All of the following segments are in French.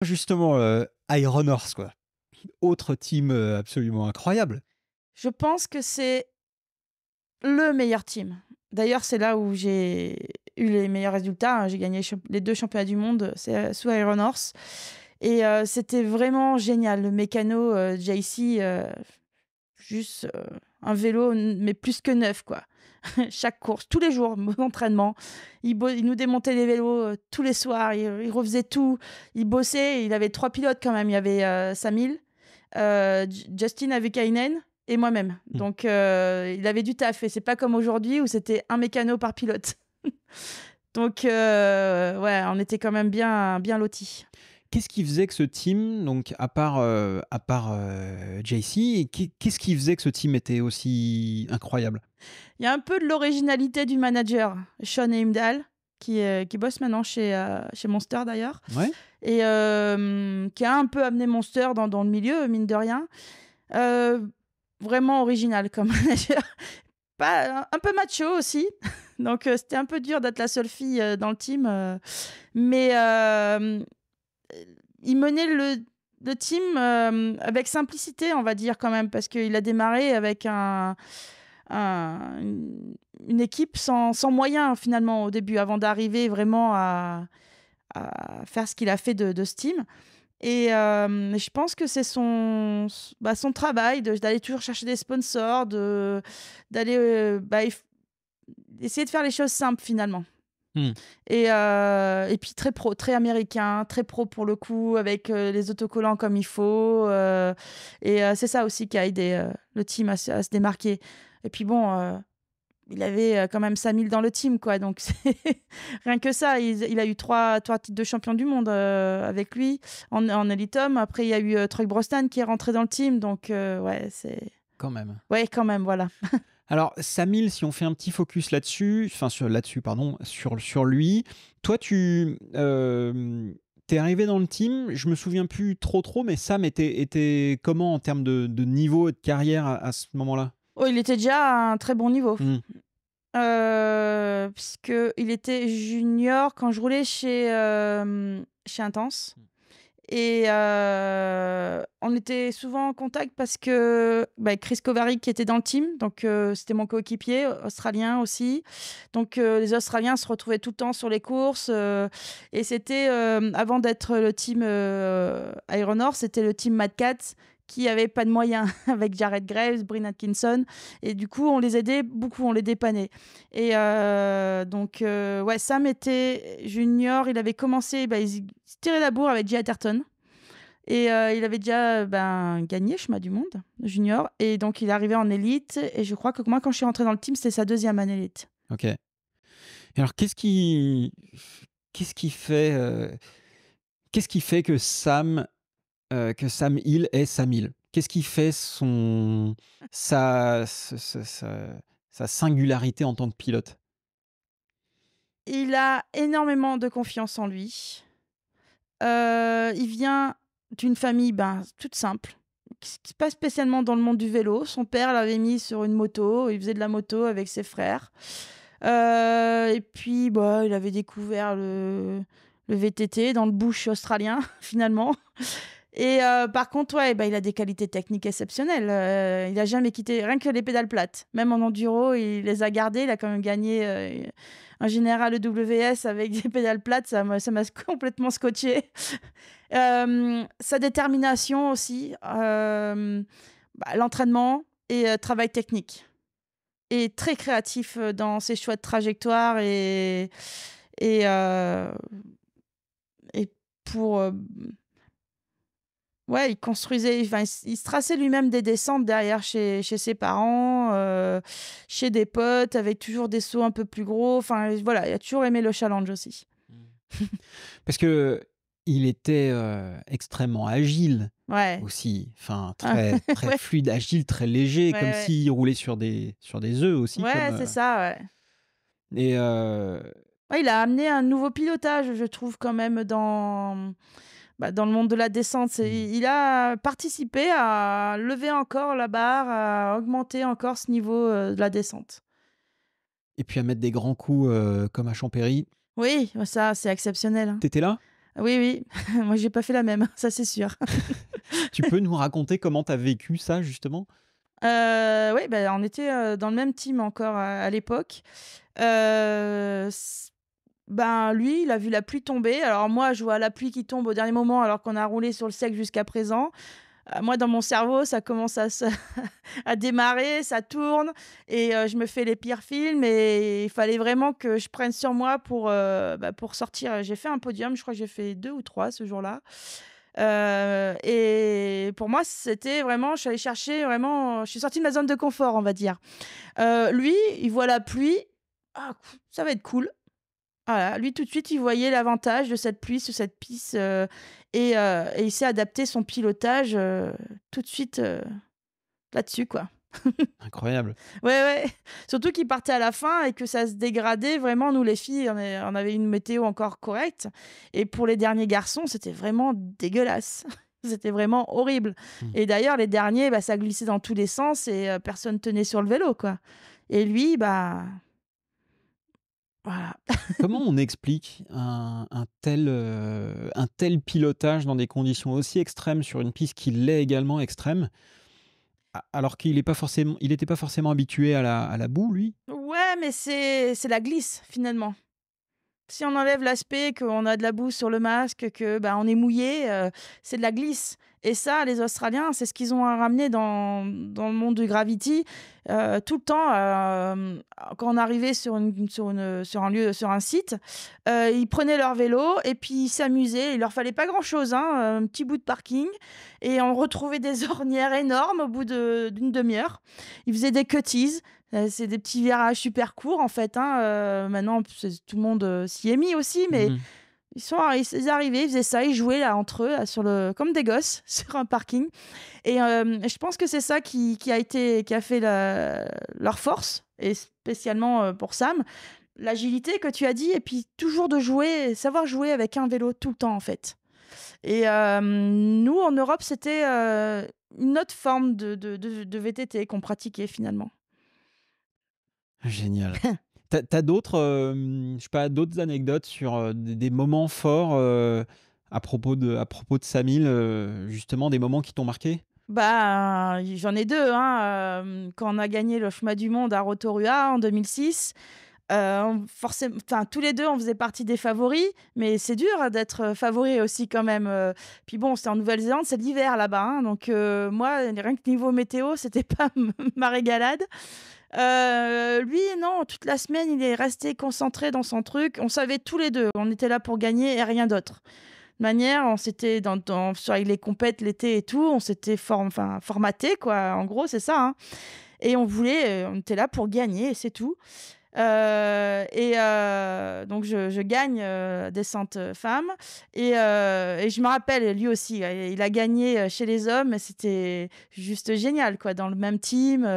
Justement, Iron Horse, quoi. Autre team, absolument incroyable. Je pense que c'est le meilleur team. D'ailleurs, c'est là où j'ai eu les meilleurs résultats, hein. J'ai gagné les 2 championnats du monde, c'est, sous Iron Horse et c'était vraiment génial. Le mécano, JC, juste, un vélo mais plus que neuf, quoi. Chaque course, tous les jours, entraînement. Il nous démontait les vélos, tous les soirs, il refaisait tout. Il bossait, il avait 3 pilotes quand même. Il y avait, Samil, Justin Avikainen et moi-même. Mmh. Donc il avait du taf et c'est pas comme aujourd'hui où c'était un mécano par pilote. Donc ouais, on était quand même bien lotis. Qu'est-ce qui faisait que ce team, donc à part, JC, qu'est-ce qui faisait que ce team était aussi incroyable? Il y a un peu de l'originalité du manager, Sean Heimdall, qui bosse maintenant chez Monster d'ailleurs Ouais? et qui a un peu amené Monster dans le milieu, mine de rien. Vraiment original comme manager. Pas un peu macho aussi, donc c'était un peu dur d'être la seule fille, dans le team, mais il menait le team, avec simplicité, on va dire quand même, parce qu'il a démarré avec une équipe sans moyens finalement au début, avant d'arriver vraiment à faire ce qu'il a fait de ce team. Et je pense que c'est son travail d'aller toujours chercher des sponsors, d'aller, essayer de faire les choses simples finalement. Mmh. Et puis très pro, très américain, très pro pour le coup, avec, les autocollants comme il faut, et c'est ça aussi qui a aidé, le team à se démarquer. Et puis bon, il avait, quand même 5 000 dans le team quoi, donc c'est rien que ça, il a eu trois titres de champion du monde, avec lui en Elite Homme. Après il y a eu, Truck Brosnan qui est rentré dans le team, donc ouais, c'est Quand même. ouais, quand même, voilà. Alors Samil, si on fait un petit focus là-dessus, enfin là-dessus pardon, sur lui, toi tu arrivé dans le team, je me souviens plus trop, mais Sam était comment en termes de niveau et de carrière à ce moment-là? Oh, il était déjà à un très bon niveau. Mmh. Puisqu'il était junior quand je roulais chez Intense et on était souvent en contact parce que, Chris Kovarik qui était dans le team, donc c'était mon coéquipier, australien aussi. Donc les Australiens se retrouvaient tout le temps sur les courses, et c'était, avant d'être le team, Iron Horse, c'était le team Mad Cat qui avait pas de moyens avec Jared Graves, Bryn Atkinson et du coup, on les aidait beaucoup, on les dépannait et donc ouais, Sam était junior, il avait commencé, il se tirait la bourre avec Jay Atherton et il avait déjà, gagné chemin du monde junior et donc il est arrivé en élite et je crois que moi, quand je suis rentrée dans le team, c'était sa deuxième année élite. OK. Et alors qu'est-ce qui fait, qu'est-ce qui fait que Sam Hill est Sam Hill? Qu'est-ce qui fait sa sa singularité en tant que pilote? Il a énormément de confiance en lui. Il vient d'une famille, toute simple, qui pas spécialement dans le monde du vélo. Son père l'avait mis sur une moto, il faisait de la moto avec ses frères. Et puis, il avait découvert le VTT dans le bush australien, finalement. Et par contre, ouais, il a des qualités techniques exceptionnelles. Il a jamais quitté rien que les pédales plates. Même en enduro, il les a gardées. Il a quand même gagné, un général EWS avec des pédales plates. Ça m'a complètement scotché. Sa détermination aussi, l'entraînement et travail technique. Et très créatif, dans ses choix de trajectoire et heu et pour, ouais, il construisait, enfin, il se traçait lui-même des descentes derrière chez ses parents, chez des potes, avec toujours des sauts un peu plus gros. Enfin, voilà, il a toujours aimé le challenge aussi. Parce que il était, extrêmement agile Ouais. aussi, enfin Ah, très très ouais, fluide, agile, très léger, ouais, comme ouais. s'il roulait sur des œufs aussi Ouais, c'est ça, ouais. et Ouais, il a amené un nouveau pilotage, je trouve quand même dans le monde de la descente. mmh Il a participé à lever encore la barre, à augmenter encore ce niveau, de la descente. et puis à mettre des grands coups, comme à Champéry. Oui, ça, c'est exceptionnel, hein. Tu étais là? Oui, oui, moi j'ai pas fait la même, ça c'est sûr. Tu peux nous raconter comment tu as vécu ça justement? Oui, bah, on était, dans le même team encore à l'époque. S Ben, lui, il a vu la pluie tomber. Alors moi, je vois la pluie qui tombe au dernier moment alors qu'on a roulé sur le sec jusqu'à présent. Moi, dans mon cerveau, ça commence à se à démarrer, ça tourne et je me fais les pires films et il fallait vraiment que je prenne sur moi pour sortir. J'ai fait un podium, je crois que j'ai fait 2 ou 3 ce jour-là, et pour moi, c'était vraiment je suis allée chercher vraiment je suis sortie de ma zone de confort, on va dire. Lui, il voit la pluie: «Ah, ça va être cool». Voilà, lui tout de suite, il voyait l'avantage de cette pluie sur cette piste, et il s'est adapté son pilotage, tout de suite, là-dessus, quoi. Incroyable. Ouais, ouais, surtout qu'il partait à la fin et que ça se dégradait vraiment. Nous, les filles, on avait une météo encore correcte et pour les derniers garçons, c'était vraiment dégueulasse. C'était vraiment horrible Mmh. et d'ailleurs, les derniers, bah, ça glissait dans tous les sens et personne tenait sur le vélo, quoi et lui, bah, voilà. Comment on explique un tel pilotage dans des conditions aussi extrêmes sur une piste qui l'est également extrême, alors qu'il était pas forcément habitué à la boue lui? Ouais, mais c'est la glisse, finalement. Si on enlève l'aspect qu'on a de la boue sur le masque, que, bah, on est mouillé, c'est de la glisse et ça, les Australiens, c'est ce qu'ils ont ramené dans le monde du gravity, tout le temps, quand on arrivait sur un lieu, sur un site, ils prenaient leur vélo et puis ils s'amusaient. Il leur fallait pas grand-chose, hein, un petit bout de parking et on retrouvait des ornières énormes au bout d'une demi-heure. Ils faisaient des cutties. C'est des petits virages super courts en fait, hein, maintenant tout le monde, s'y est mis aussi, mais Mmh. ils arrivaient, ils faisaient ça, ils jouaient là entre eux, là, comme des gosses sur un parking et je pense que c'est ça qui a fait leur force et spécialement, pour Sam, l'agilité que tu as dit et puis toujours de jouer, savoir jouer avec un vélo tout le temps en fait et nous en Europe, c'était, une autre forme de VTT qu'on pratiquait finalement. Génial. T'as d'autres, je sais pas, d'autres anecdotes sur, des moments forts, à propos de Samil, justement des moments qui t'ont marqué? Bah, j'en ai 2, hein, quand on a gagné le chemin du monde à Rotorua en 2006, on enfin, tous les 2, on faisait partie des favoris, mais c'est dur, d'être favori aussi quand même, puis bon, c'était en Nouvelle-Zélande, c'est l'hiver là-bas, hein, donc moi, rien que niveau météo, c'était pas ma régalade. Lui, non, toute la semaine, il est resté concentré dans son truc. On savait tous les 2, on était là pour gagner et rien d'autre. De manière, on s'était avec les compètes l'été et tout, on s'était formaté quoi, en gros, c'est ça, hein et on était là pour gagner et c'est tout. Donc je gagne, descente, femmes et je me rappelle, lui aussi, il a gagné, chez les hommes et c'était juste génial quoi, dans le même team,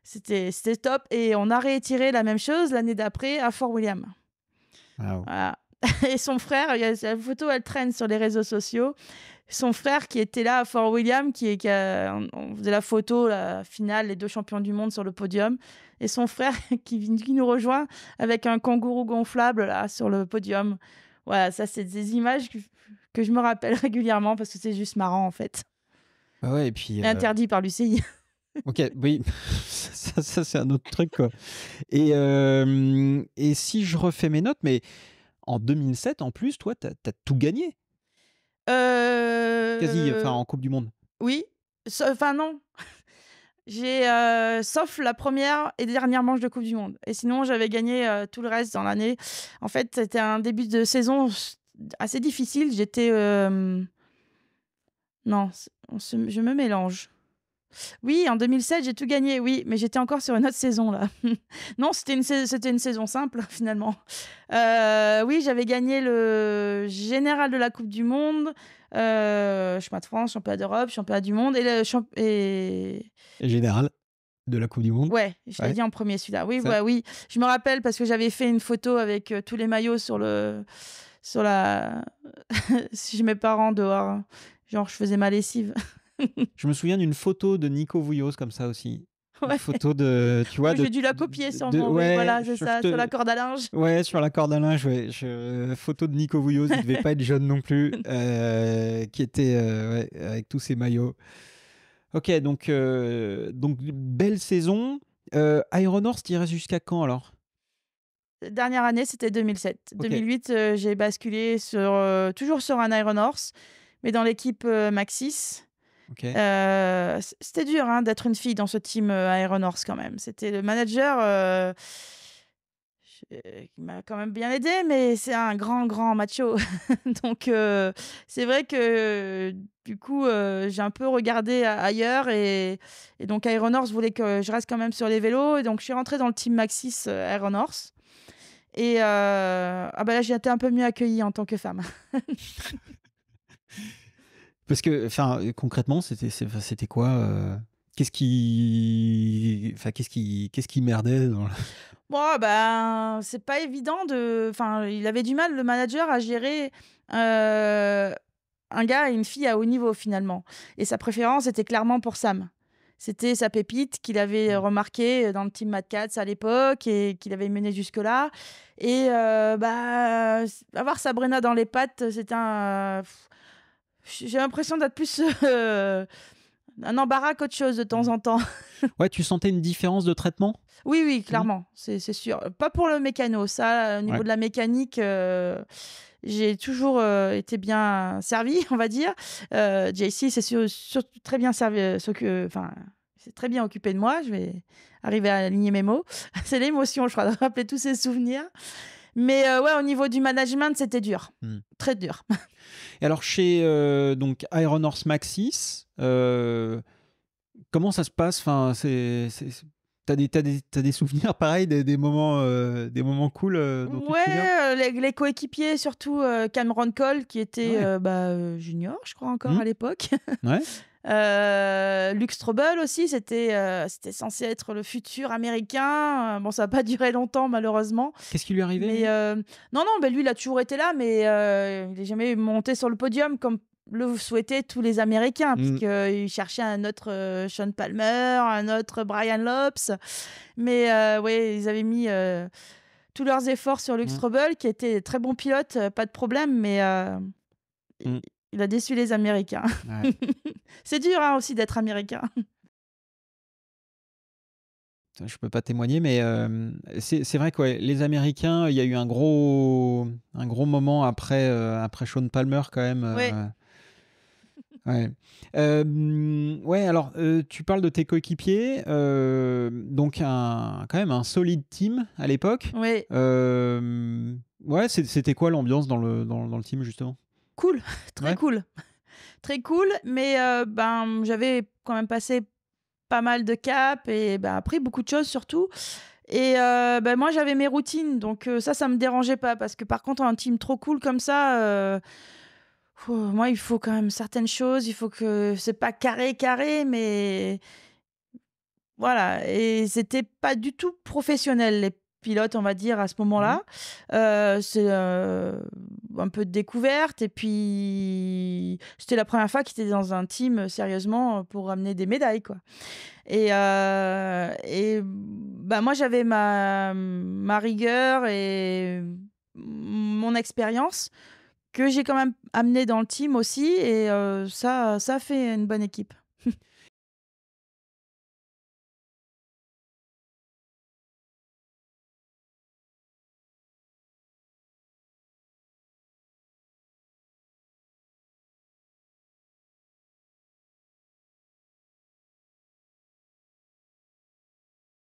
c'était top et on a réitéré la même chose l'année d'après à Fort William. Waouh. Voilà et son frère, il y a la photo, elle traîne sur les réseaux sociaux. Son frère qui était là à Fort William, qui a on faisait la photo, la finale, les 2 champions du monde sur le podium et son frère qui nous rejoint avec un kangourou gonflable là sur le podium. Voilà, ça c'est des images que je me rappelle régulièrement parce que c'est juste marrant en fait. Bah, ouais et puis, Et interdit par l'UCI. OK, oui, ça c'est un autre truc, quoi et si je refais mes notes, mais en 2007, en plus, toi, tu as tout gagné? Quasi, enfin, Heu, en coupe du monde? oui, enfin non. J'ai, sauf la première et dernière manche de coupe du monde et sinon j'avais gagné, tout le reste dans l'année. En fait, c'était un début de saison assez difficile. Non, je me mélange. Oui, en 2007, j'ai tout gagné, oui, mais j'étais encore sur une autre saison là. Non, c'était une saison simple finalement. Oui, j'avais gagné le général de la coupe du monde, championnat de France, championnat d'Europe, championnat du monde et le champ Et général de la coupe du monde? ouais, je l'ai Ouais, dit en premier celui-là. Oui, ça? bah, oui, je me rappelle parce que j'avais fait une photo avec, tous les maillots sur la chez mes parents dehors, hein. Genre je faisais ma lessive. Je me souviens d'une photo de Nico Vouillos comme ça aussi. Une Ouais. photo de, tu vois, J'ai dû la copier sûrement, oui, ouais, voilà, c'est ça, sur la corde à linge. ouais, sur la corde à linge, ouais. Photo de Nico Vouilloz, il devait pas être jeune non plus, qui était ouais, avec tous ses maillots. Ok, donc belle saison. Iron Horse, tu jusqu'à quand alors? Dernière année, c'était 2007. Ok, 2008, j'ai basculé sur, toujours sur un Iron Horse, mais dans l'équipe, Maxxis. ok. C'était dur, hein, d'être une fille dans ce team, Iron Horse quand même. C'était le manager, qui m'a quand même bien aidé, mais c'est un grand, grand macho. Donc c'est vrai que, du coup, j'ai un peu regardé ailleurs et donc Iron Horse voulait que je reste quand même sur les vélos et donc je suis rentrée dans le team Maxxis, Iron Horse et ah bah, là, j'ai été un peu mieux accueillie en tant que femme. Parce que, enfin, concrètement, c'était quoi qu'est-ce qui merdait dans Bon, ben, c'est pas évident de enfin, il avait du mal, le manager, à gérer, heu, un gars et une fille à haut niveau, finalement et sa préférence était clairement pour Sam. C'était sa pépite qu'il avait Mmh. remarqué dans le team Mad Catz à l'époque et qu'il avait mené jusque-là et bah, avoir Sabrina dans les pattes, c'était j'ai l'impression d'être plus, un embarras qu'autre chose de temps Mmh. en temps. Ouais, tu sentais une différence de traitement? Oui, oui, Mmh. clairement, c'est sûr. Pas pour le mécano, ça, au Ouais. niveau de la mécanique, j'ai toujours, été bien servie, on va dire. JC s'est surtout très bien servi, enfin, s'est très bien occupé de moi. Je vais arriver à aligner mes mots. C'est l'émotion, je crois, de rappeler tous ces souvenirs. Mais ouais, au niveau du management, c'était dur, Mmh. très dur. Et alors chez, donc Iron Horse Maxxis, comment ça se passe? Enfin, t'as des souvenirs pareils, des moments cool, dont tu te souviens? Ouais, les coéquipiers, surtout, Cameron Cole qui était, Ouais. bah, junior, je crois encore Mmh. à l'époque. Ouais. Luke Strobel aussi, c'était censé être le futur américain. Bon, ça a pas duré longtemps malheureusement, Qu'est-ce qui lui arrivait, mais lui? non, non, lui, il a toujours été là, mais il est jamais monté sur le podium comme le souhaitaient tous les Américains, Mmh. puisqu'ils cherchaient un autre, Sean Palmer, un autre Brian Lopes. Mais ouais, ils avaient mis, tous leurs efforts sur Luke Mmh. Strobel, qui était très bon pilote, pas de problème, mais i Mmh. il a déçu les Américains. Ouais. C'est dur, hein, aussi d'être américain. Je peux pas témoigner, mais c'est vrai que ouais, les Américains, il y a eu un gros moment après, après Sean Palmer quand même, Ouais, ouais. Ouais, alors, tu parles de tes coéquipiers, donc quand même un solide team à l'époque. ouais, Ouais, c'était quoi l'ambiance dans le team justement? cool, très Ouais? cool, très cool, mais ben, j'avais quand même passé pas mal de caps et ben, appris beaucoup de choses surtout et bah, moi, j'avais mes routines donc ça me dérangeait pas parce que par contre, un team trop cool comme ça, moi, il faut quand même certaines choses, il faut que c'est pas carré, carré, mais voilà et c'était pas du tout professionnel, les pilotes, on va dire, à ce Mmh. moment-là. C'est, un peu de découverte et puis c'était la première fois qu'ils étaient dans un team, sérieusement, pour ramener des médailles, quoi et bah, moi, j'avais ma rigueur et mon expérience que j'ai quand même amenée dans le team aussi et ça a fait une bonne équipe.